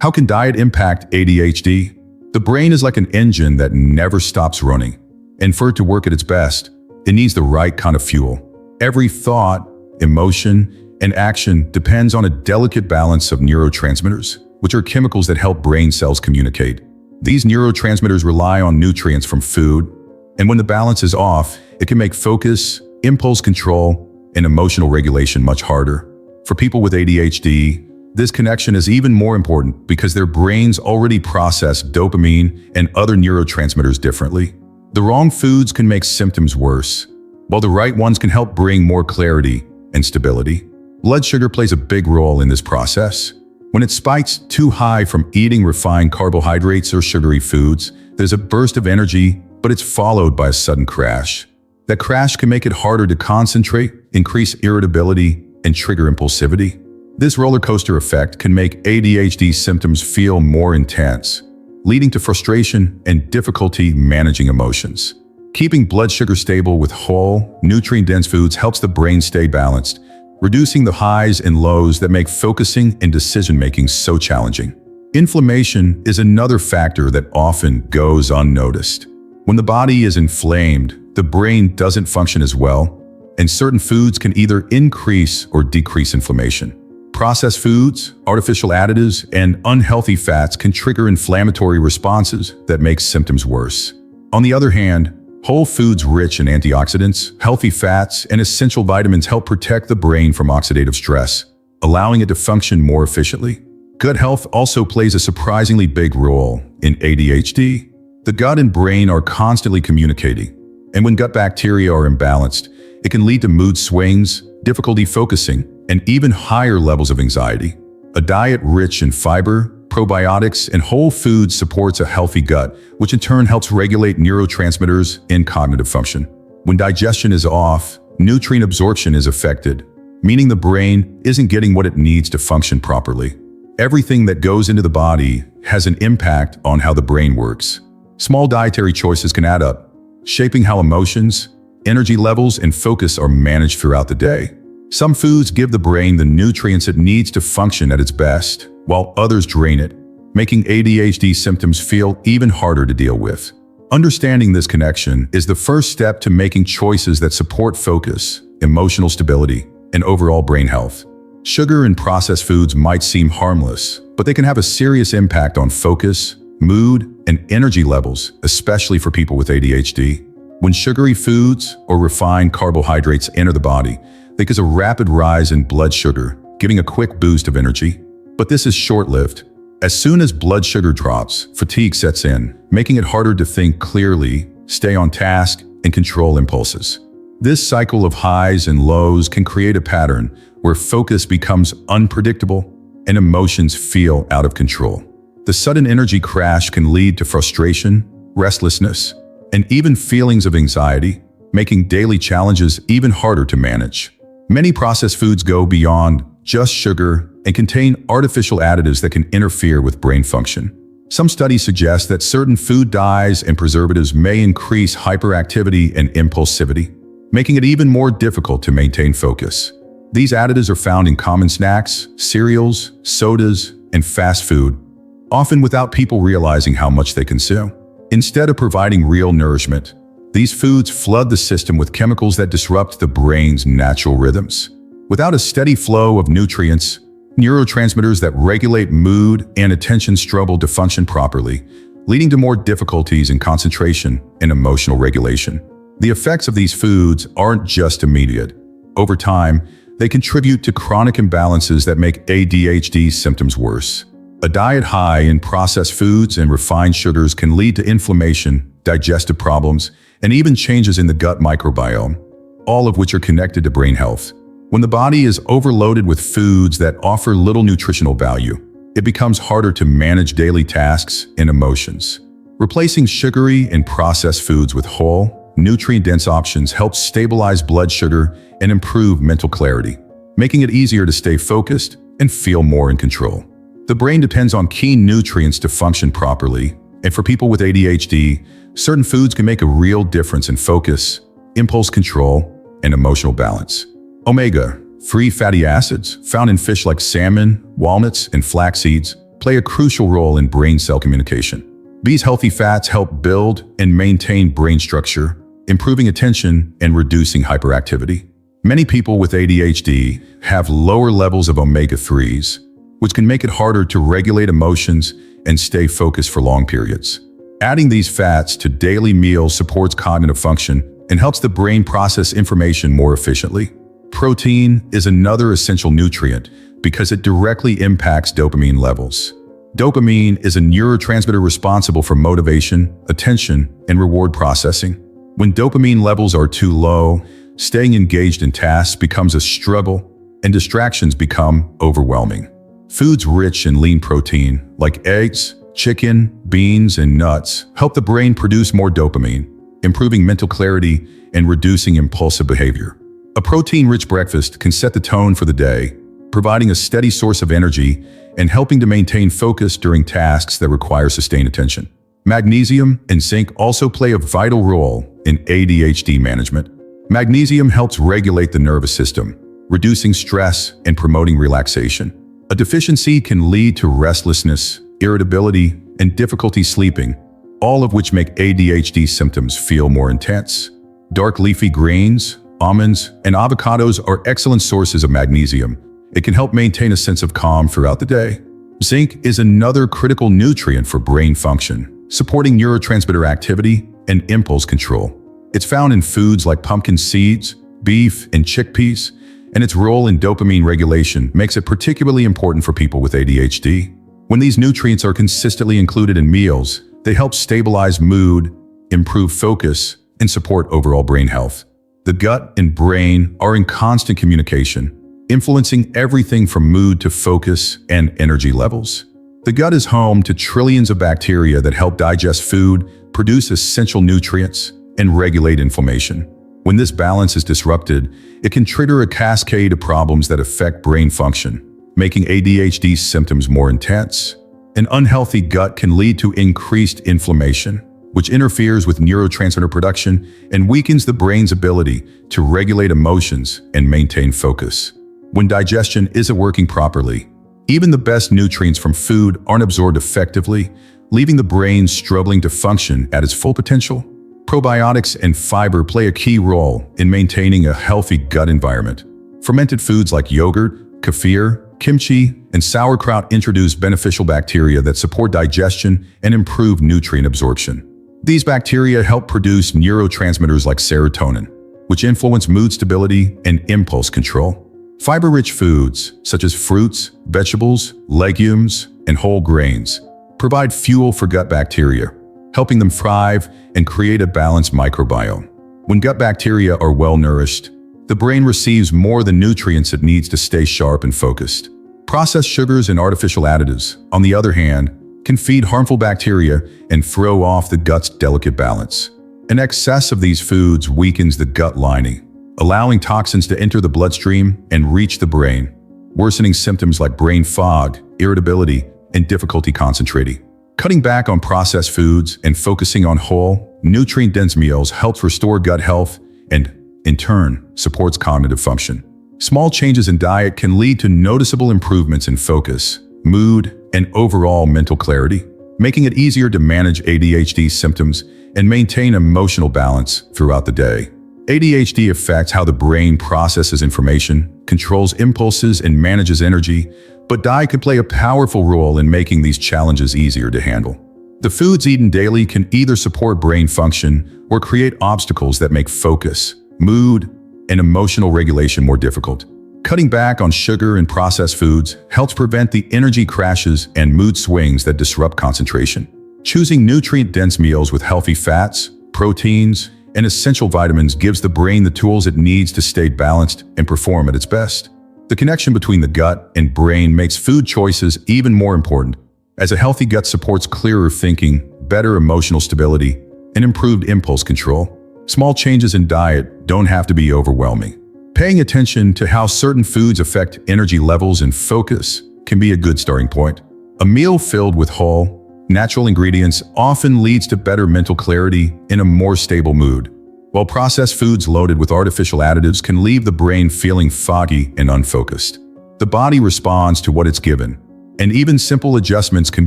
How can diet impact ADHD? The brain is like an engine that never stops running. And for it to work at its best, it needs the right kind of fuel. Every thought, emotion, and action depends on a delicate balance of neurotransmitters, which are chemicals that help brain cells communicate. These neurotransmitters rely on nutrients from food, and when the balance is off, it can make focus, impulse control, and emotional regulation much harder. For people with ADHD, this connection is even more important because their brains already process dopamine and other neurotransmitters differently. The wrong foods can make symptoms worse, while the right ones can help bring more clarity and stability. Blood sugar plays a big role in this process. When it spikes too high from eating refined carbohydrates or sugary foods, there's a burst of energy, but it's followed by a sudden crash. That crash can make it harder to concentrate, increase irritability, and trigger impulsivity. This roller coaster effect can make ADHD symptoms feel more intense, leading to frustration and difficulty managing emotions. Keeping blood sugar stable with whole, nutrient-dense foods helps the brain stay balanced, reducing the highs and lows that make focusing and decision-making so challenging. Inflammation is another factor that often goes unnoticed. When the body is inflamed, the brain doesn't function as well, and certain foods can either increase or decrease inflammation. Processed foods, artificial additives, and unhealthy fats can trigger inflammatory responses that make symptoms worse. On the other hand, whole foods rich in antioxidants, healthy fats, and essential vitamins help protect the brain from oxidative stress, allowing it to function more efficiently. Gut health also plays a surprisingly big role in ADHD. The gut and brain are constantly communicating, and when gut bacteria are imbalanced, it can lead to mood swings, difficulty focusing, and even higher levels of anxiety. A diet rich in fiber, probiotics, and whole foods supports a healthy gut, which in turn helps regulate neurotransmitters and cognitive function. When digestion is off, nutrient absorption is affected, meaning the brain isn't getting what it needs to function properly. Everything that goes into the body has an impact on how the brain works. Small dietary choices can add up, shaping how emotions, energy levels, and focus are managed throughout the day. Some foods give the brain the nutrients it needs to function at its best, while others drain it, making ADHD symptoms feel even harder to deal with. Understanding this connection is the first step to making choices that support focus, emotional stability, and overall brain health. Sugar and processed foods might seem harmless, but they can have a serious impact on focus, mood, and energy levels, especially for people with ADHD. When sugary foods or refined carbohydrates enter the body, they cause a rapid rise in blood sugar, giving a quick boost of energy. But this is short-lived. As soon as blood sugar drops, fatigue sets in, making it harder to think clearly, stay on task, and control impulses. This cycle of highs and lows can create a pattern where focus becomes unpredictable and emotions feel out of control. The sudden energy crash can lead to frustration, restlessness, and even feelings of anxiety, making daily challenges even harder to manage. Many processed foods go beyond just sugar and contain artificial additives that can interfere with brain function. Some studies suggest that certain food dyes and preservatives may increase hyperactivity and impulsivity, making it even more difficult to maintain focus. These additives are found in common snacks, cereals, sodas, and fast food, often without people realizing how much they consume. Instead of providing real nourishment, these foods flood the system with chemicals that disrupt the brain's natural rhythms. Without a steady flow of nutrients, neurotransmitters that regulate mood and attention struggle to function properly, leading to more difficulties in concentration and emotional regulation. The effects of these foods aren't just immediate. Over time, they contribute to chronic imbalances that make ADHD symptoms worse. A diet high in processed foods and refined sugars can lead to inflammation, digestive problems, and even changes in the gut microbiome, all of which are connected to brain health. When the body is overloaded with foods that offer little nutritional value, it becomes harder to manage daily tasks and emotions. Replacing sugary and processed foods with whole, nutrient-dense options helps stabilize blood sugar and improve mental clarity, making it easier to stay focused and feel more in control. The brain depends on key nutrients to function properly, and for people with ADHD, certain foods can make a real difference in focus, impulse control, and emotional balance. Omega-3 fatty acids, found in fish like salmon, walnuts, and flax seeds, play a crucial role in brain cell communication. These healthy fats help build and maintain brain structure, improving attention and reducing hyperactivity. Many people with ADHD have lower levels of omega-3s, which can make it harder to regulate emotions and stay focused for long periods. Adding these fats to daily meals supports cognitive function and helps the brain process information more efficiently. Protein is another essential nutrient because it directly impacts dopamine levels. Dopamine is a neurotransmitter responsible for motivation, attention, and reward processing. When dopamine levels are too low, staying engaged in tasks becomes a struggle and distractions become overwhelming. Foods rich in lean protein, like eggs, chicken, beans, and nuts, help the brain produce more dopamine, improving mental clarity and reducing impulsive behavior. A protein-rich breakfast can set the tone for the day, providing a steady source of energy and helping to maintain focus during tasks that require sustained attention. Magnesium and zinc also play a vital role in ADHD management. Magnesium helps regulate the nervous system, reducing stress and promoting relaxation. A deficiency can lead to restlessness, irritability, and difficulty sleeping, all of which make ADHD symptoms feel more intense. Dark leafy greens, almonds, and avocados are excellent sources of magnesium. It can help maintain a sense of calm throughout the day. Zinc is another critical nutrient for brain function, supporting neurotransmitter activity and impulse control. It's found in foods like pumpkin seeds, beef, and chickpeas, and its role in dopamine regulation makes it particularly important for people with ADHD. When these nutrients are consistently included in meals, they help stabilize mood, improve focus, and support overall brain health. The gut and brain are in constant communication, influencing everything from mood to focus and energy levels. The gut is home to trillions of bacteria that help digest food, produce essential nutrients, and regulate inflammation. When this balance is disrupted, it can trigger a cascade of problems that affect brain function, making ADHD symptoms more intense. An unhealthy gut can lead to increased inflammation, which interferes with neurotransmitter production and weakens the brain's ability to regulate emotions and maintain focus. When digestion isn't working properly, even the best nutrients from food aren't absorbed effectively, leaving the brain struggling to function at its full potential. Probiotics and fiber play a key role in maintaining a healthy gut environment. Fermented foods like yogurt, kefir, kimchi, and sauerkraut introduce beneficial bacteria that support digestion and improve nutrient absorption. These bacteria help produce neurotransmitters like serotonin, which influence mood stability and impulse control. Fiber-rich foods, such as fruits, vegetables, legumes, and whole grains, provide fuel for gut bacteria, helping them thrive and create a balanced microbiome. When gut bacteria are well-nourished, the brain receives more of the nutrients it needs to stay sharp and focused. Processed sugars and artificial additives, on the other hand, can feed harmful bacteria and throw off the gut's delicate balance. An excess of these foods weakens the gut lining, allowing toxins to enter the bloodstream and reach the brain, worsening symptoms like brain fog, irritability, and difficulty concentrating. Cutting back on processed foods and focusing on whole, nutrient-dense meals helps restore gut health and, in turn, supports cognitive function. Small changes in diet can lead to noticeable improvements in focus, mood, and overall mental clarity, making it easier to manage ADHD symptoms and maintain emotional balance throughout the day. ADHD affects how the brain processes information, controls impulses, and manages energy, but diet can play a powerful role in making these challenges easier to handle. The foods eaten daily can either support brain function or create obstacles that make focus, mood, and emotional regulation more difficult. Cutting back on sugar and processed foods helps prevent the energy crashes and mood swings that disrupt concentration. Choosing nutrient-dense meals with healthy fats, proteins, and essential vitamins gives the brain the tools it needs to stay balanced and perform at its best. The connection between the gut and brain makes food choices even more important, as a healthy gut supports clearer thinking, better emotional stability, and improved impulse control. Small changes in diet don't have to be overwhelming. Paying attention to how certain foods affect energy levels and focus can be a good starting point. A meal filled with whole, natural ingredients often leads to better mental clarity and a more stable mood, while processed foods loaded with artificial additives can leave the brain feeling foggy and unfocused. The body responds to what it's given, And even simple adjustments can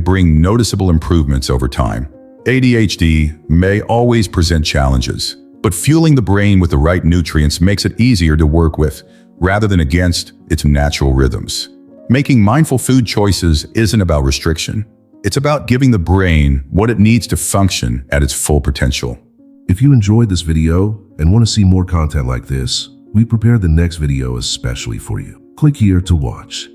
bring noticeable improvements over time. ADHD may always present challenges, but fueling the brain with the right nutrients makes it easier to work with, rather than against its natural rhythms. Making mindful food choices isn't about restriction. It's about giving the brain what it needs to function at its full potential. If you enjoyed this video and want to see more content like this, we prepared the next video especially for you. Click here to watch.